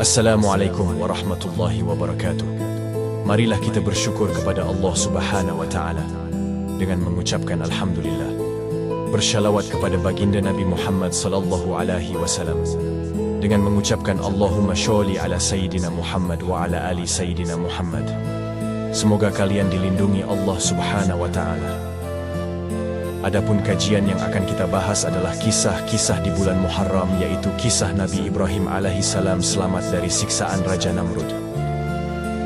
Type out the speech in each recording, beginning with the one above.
Assalamualaikum warahmatullahi wabarakatuh. Marilah kita bersyukur kepada Allah Subhanahu wa Ta'ala dengan mengucapkan Alhamdulillah. Bersyalawat kepada baginda Nabi Muhammad sallallahu alaihi wasallam dengan mengucapkan Allahumma sholli ala Sayyidina Muhammad wa ala ali Sayyidina Muhammad. Semoga kalian dilindungi Allah Subhanahu wa Ta'ala. Adapun kajian yang akan kita bahas adalah kisah-kisah di bulan Muharram, yaitu kisah Nabi Ibrahim alaihissalam selamat dari siksaan Raja Namrud.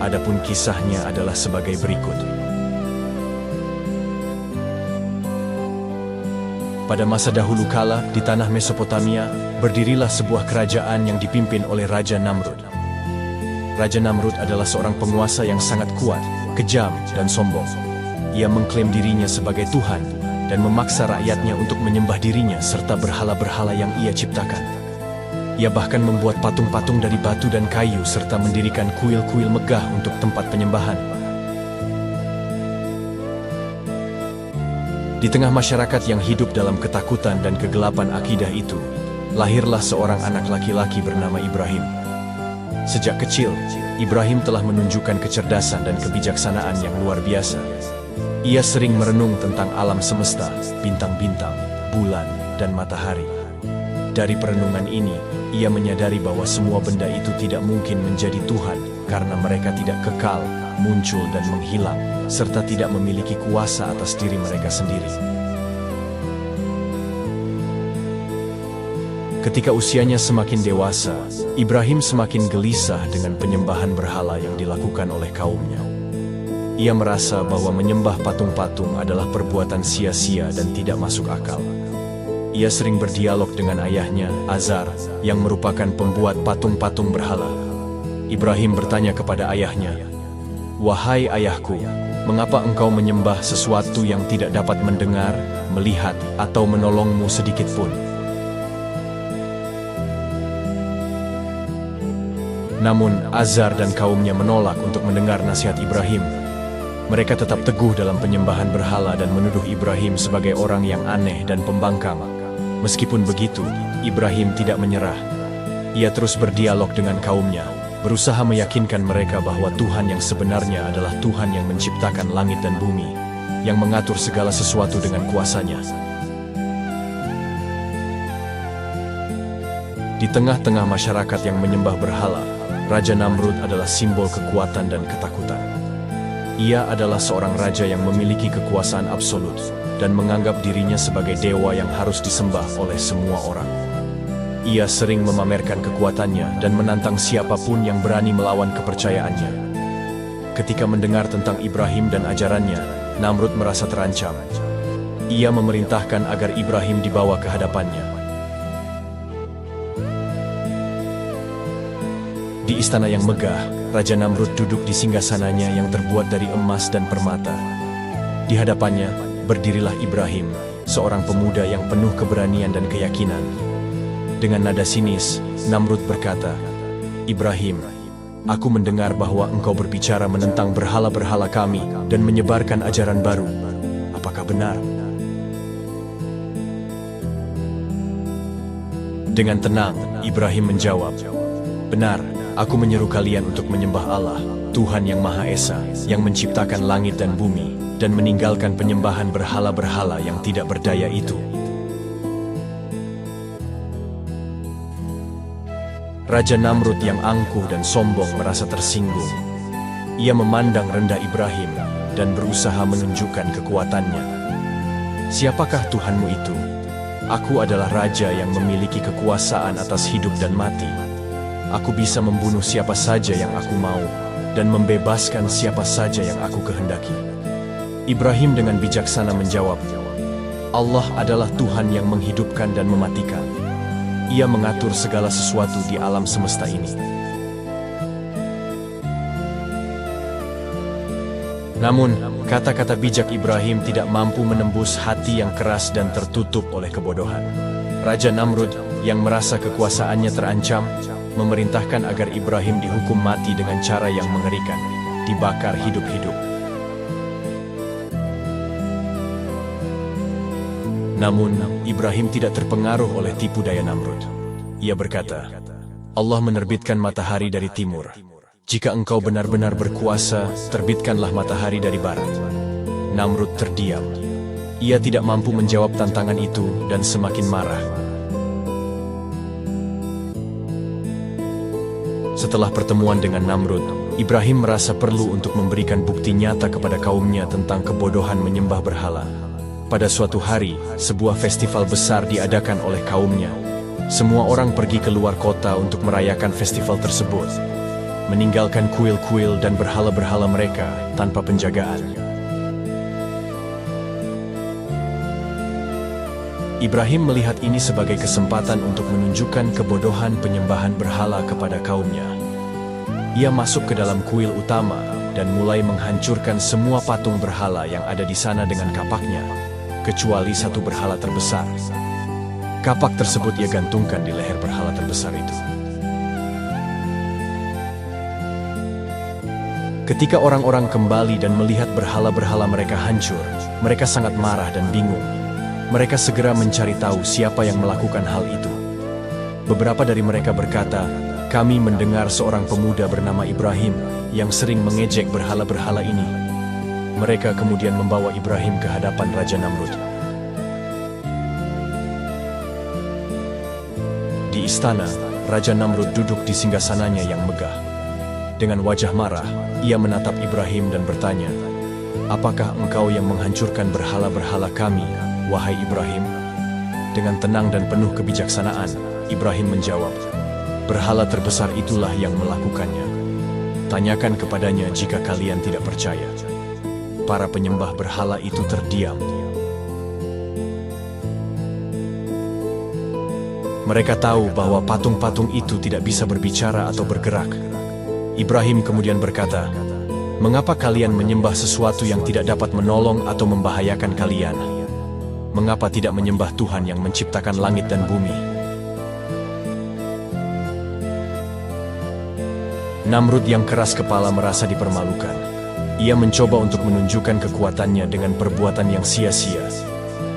Adapun kisahnya adalah sebagai berikut. Pada masa dahulu kala, di tanah Mesopotamia, berdirilah sebuah kerajaan yang dipimpin oleh Raja Namrud. Raja Namrud adalah seorang penguasa yang sangat kuat, kejam, dan sombong. Ia mengklaim dirinya sebagai Tuhan dan memaksa rakyatnya untuk menyembah dirinya serta berhala-berhala yang ia ciptakan. Ia bahkan membuat patung-patung dari batu dan kayu serta mendirikan kuil-kuil megah untuk tempat penyembahan. Di tengah masyarakat yang hidup dalam ketakutan dan kegelapan akidah itu, lahirlah seorang anak laki-laki bernama Ibrahim. Sejak kecil, Ibrahim telah menunjukkan kecerdasan dan kebijaksanaan yang luar biasa. Ia sering merenung tentang alam semesta, bintang-bintang, bulan, dan matahari. Dari perenungan ini, ia menyadari bahwa semua benda itu tidak mungkin menjadi Tuhan karena mereka tidak kekal, muncul, dan menghilang, serta tidak memiliki kuasa atas diri mereka sendiri. Ketika usianya semakin dewasa, Ibrahim semakin gelisah dengan penyembahan berhala yang dilakukan oleh kaumnya. Ia merasa bahwa menyembah patung-patung adalah perbuatan sia-sia dan tidak masuk akal. Ia sering berdialog dengan ayahnya, Azar, yang merupakan pembuat patung-patung berhala. Ibrahim bertanya kepada ayahnya, "Wahai ayahku, mengapa engkau menyembah sesuatu yang tidak dapat mendengar, melihat, atau menolongmu sedikit pun?" Namun, Azar dan kaumnya menolak untuk mendengar nasihat Ibrahim. Mereka tetap teguh dalam penyembahan berhala dan menuduh Ibrahim sebagai orang yang aneh dan pembangkang. Meskipun begitu, Ibrahim tidak menyerah. Ia terus berdialog dengan kaumnya, berusaha meyakinkan mereka bahwa Tuhan yang sebenarnya adalah Tuhan yang menciptakan langit dan bumi, yang mengatur segala sesuatu dengan kuasanya. Di tengah-tengah masyarakat yang menyembah berhala, Raja Namrud adalah simbol kekuatan dan ketakutan. Ia adalah seorang raja yang memiliki kekuasaan absolut dan menganggap dirinya sebagai dewa yang harus disembah oleh semua orang. Ia sering memamerkan kekuatannya dan menantang siapapun yang berani melawan kepercayaannya. Ketika mendengar tentang Ibrahim dan ajarannya, Namrud merasa terancam. Ia memerintahkan agar Ibrahim dibawa ke hadapannya. Di istana yang megah, Raja Namrud duduk di singgasananya yang terbuat dari emas dan permata. Di hadapannya, berdirilah Ibrahim, seorang pemuda yang penuh keberanian dan keyakinan. Dengan nada sinis, Namrud berkata, "Ibrahim, aku mendengar bahwa engkau berbicara menentang berhala-berhala kami dan menyebarkan ajaran baru. Apakah benar?" Dengan tenang, Ibrahim menjawab, "Benar. Aku menyeru kalian untuk menyembah Allah, Tuhan yang Maha Esa, yang menciptakan langit dan bumi, dan meninggalkan penyembahan berhala-berhala yang tidak berdaya itu." Raja Namrud yang angkuh dan sombong merasa tersinggung. Ia memandang rendah Ibrahim dan berusaha menunjukkan kekuatannya. "Siapakah Tuhanmu itu? Aku adalah raja yang memiliki kekuasaan atas hidup dan mati. Aku bisa membunuh siapa saja yang aku mau, dan membebaskan siapa saja yang aku kehendaki." Ibrahim dengan bijaksana menjawab, "Allah adalah Tuhan yang menghidupkan dan mematikan. Ia mengatur segala sesuatu di alam semesta ini." Namun, kata-kata bijak Ibrahim tidak mampu menembus hati yang keras dan tertutup oleh kebodohan. Raja Namrud, yang merasa kekuasaannya terancam, memerintahkan agar Ibrahim dihukum mati dengan cara yang mengerikan, dibakar hidup-hidup. Namun, Ibrahim tidak terpengaruh oleh tipu daya Namrud. Ia berkata, Allah menerbitkan matahari dari timur. Jika engkau benar-benar berkuasa, terbitkanlah matahari dari barat. Namrud terdiam. Ia tidak mampu menjawab tantangan itu dan semakin marah. Setelah pertemuan dengan Namrud, Ibrahim merasa perlu untuk memberikan bukti nyata kepada kaumnya tentang kebodohan menyembah berhala. Pada suatu hari, sebuah festival besar diadakan oleh kaumnya. Semua orang pergi keluar kota untuk merayakan festival tersebut, meninggalkan kuil-kuil dan berhala-berhala mereka tanpa penjagaan. Ibrahim melihat ini sebagai kesempatan untuk menunjukkan kebodohan penyembahan berhala kepada kaumnya. Ia masuk ke dalam kuil utama dan mulai menghancurkan semua patung berhala yang ada di sana dengan kapaknya, kecuali satu berhala terbesar. Kapak tersebut ia gantungkan di leher berhala terbesar itu. Ketika orang-orang kembali dan melihat berhala-berhala mereka hancur, mereka sangat marah dan bingung. Mereka segera mencari tahu siapa yang melakukan hal itu. Beberapa dari mereka berkata, "Kami mendengar seorang pemuda bernama Ibrahim yang sering mengejek berhala-berhala ini." Mereka kemudian membawa Ibrahim ke hadapan Raja Namrud. Di istana, Raja Namrud duduk di singgasananya yang megah. Dengan wajah marah, ia menatap Ibrahim dan bertanya, "Apakah engkau yang menghancurkan berhala-berhala kami, wahai Ibrahim?" Dengan tenang dan penuh kebijaksanaan, Ibrahim menjawab, "Berhala terbesar itulah yang melakukannya. Tanyakan kepadanya jika kalian tidak percaya." Para penyembah berhala itu terdiam. Mereka tahu bahwa patung-patung itu tidak bisa berbicara atau bergerak. Ibrahim kemudian berkata, "Mengapa kalian menyembah sesuatu yang tidak dapat menolong atau membahayakan kalian? Mengapa tidak menyembah Tuhan yang menciptakan langit dan bumi?" Namrud yang keras kepala merasa dipermalukan. Ia mencoba untuk menunjukkan kekuatannya dengan perbuatan yang sia-sia.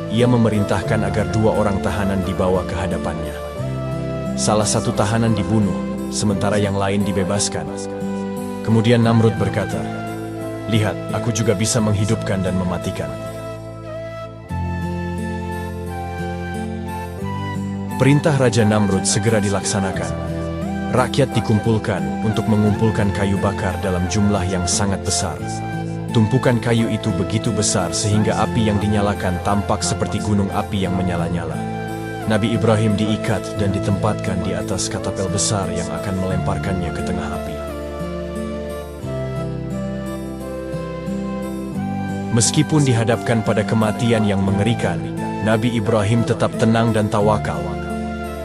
Ia memerintahkan agar 2 orang tahanan dibawa ke hadapannya. Salah satu tahanan dibunuh, sementara yang lain dibebaskan. Kemudian Namrud berkata, "Lihat, aku juga bisa menghidupkan dan mematikan." Perintah Raja Namrud segera dilaksanakan. Rakyat dikumpulkan untuk mengumpulkan kayu bakar dalam jumlah yang sangat besar. Tumpukan kayu itu begitu besar sehingga api yang dinyalakan tampak seperti gunung api yang menyala-nyala. Nabi Ibrahim diikat dan ditempatkan di atas katapel besar yang akan melemparkannya ke tengah api. Meskipun dihadapkan pada kematian yang mengerikan, Nabi Ibrahim tetap tenang dan tawakal.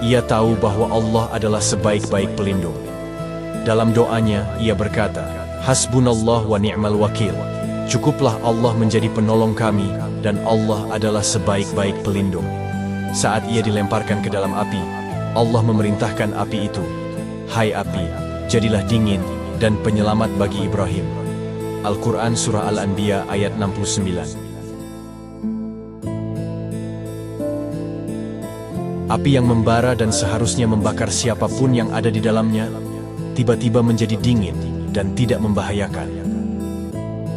Ia tahu bahwa Allah adalah sebaik-baik pelindung. Dalam doanya, ia berkata, "Hasbunallah wa ni'mal wakil." Cukuplah Allah menjadi penolong kami, dan Allah adalah sebaik-baik pelindung. Saat ia dilemparkan ke dalam api, Allah memerintahkan api itu, "Hai api, jadilah dingin dan penyelamat bagi Ibrahim." Al-Quran Surah Al-Anbiya ayat 69. Api yang membara dan seharusnya membakar siapapun yang ada di dalamnya, tiba-tiba menjadi dingin dan tidak membahayakan.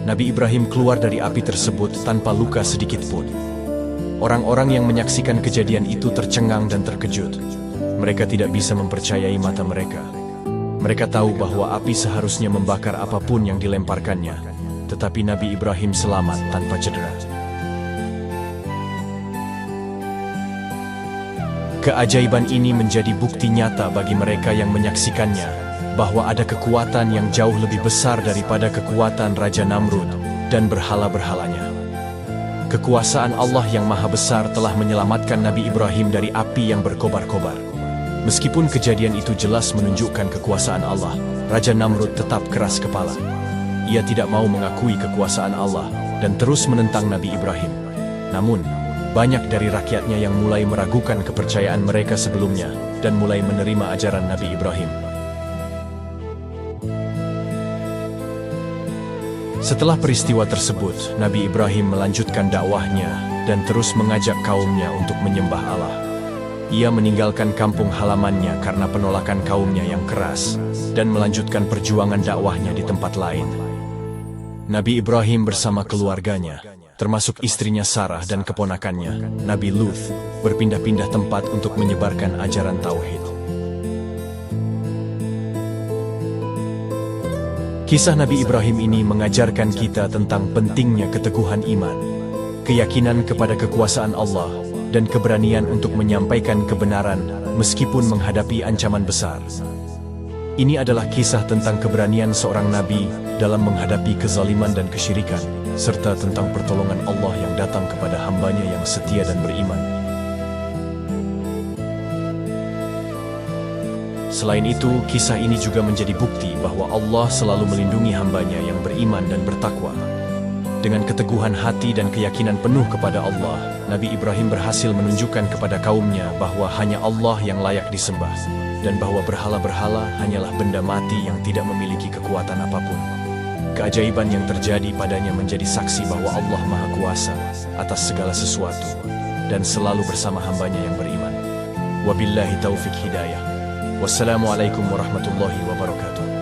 Nabi Ibrahim keluar dari api tersebut tanpa luka sedikit pun. Orang-orang yang menyaksikan kejadian itu tercengang dan terkejut. Mereka tidak bisa mempercayai mata mereka. Mereka tahu bahwa api seharusnya membakar apapun yang dilemparkannya, tetapi Nabi Ibrahim selamat tanpa cedera. Keajaiban ini menjadi bukti nyata bagi mereka yang menyaksikannya, bahwa ada kekuatan yang jauh lebih besar daripada kekuatan Raja Namrud dan berhala-berhalanya. Kekuasaan Allah yang Maha Besar telah menyelamatkan Nabi Ibrahim dari api yang berkobar-kobar. Meskipun kejadian itu jelas menunjukkan kekuasaan Allah, Raja Namrud tetap keras kepala. Ia tidak mau mengakui kekuasaan Allah dan terus menentang Nabi Ibrahim. Namun, banyak dari rakyatnya yang mulai meragukan kepercayaan mereka sebelumnya dan mulai menerima ajaran Nabi Ibrahim. Setelah peristiwa tersebut, Nabi Ibrahim melanjutkan dakwahnya dan terus mengajak kaumnya untuk menyembah Allah. Ia meninggalkan kampung halamannya karena penolakan kaumnya yang keras dan melanjutkan perjuangan dakwahnya di tempat lain. Nabi Ibrahim bersama keluarganya, termasuk istrinya Sarah dan keponakannya, Nabi Lut, berpindah-pindah tempat untuk menyebarkan ajaran tauhid. Kisah Nabi Ibrahim ini mengajarkan kita tentang pentingnya keteguhan iman, keyakinan kepada kekuasaan Allah, dan keberanian untuk menyampaikan kebenaran meskipun menghadapi ancaman besar. Ini adalah kisah tentang keberanian seorang nabi dalam menghadapi kezaliman dan kesyirikan, serta tentang pertolongan Allah yang datang kepada hambanya yang setia dan beriman. Selain itu, kisah ini juga menjadi bukti bahwa Allah selalu melindungi hambanya yang beriman dan bertakwa. Dengan keteguhan hati dan keyakinan penuh kepada Allah, Nabi Ibrahim berhasil menunjukkan kepada kaumnya bahwa hanya Allah yang layak disembah, dan bahwa berhala-berhala hanyalah benda mati yang tidak memiliki kekuatan apapun. Keajaiban yang terjadi padanya menjadi saksi bahwa Allah Maha Kuasa atas segala sesuatu, dan selalu bersama hambanya yang beriman. Wabillahi taufik hidayah. Wassalamualaikum warahmatullahi wabarakatuh.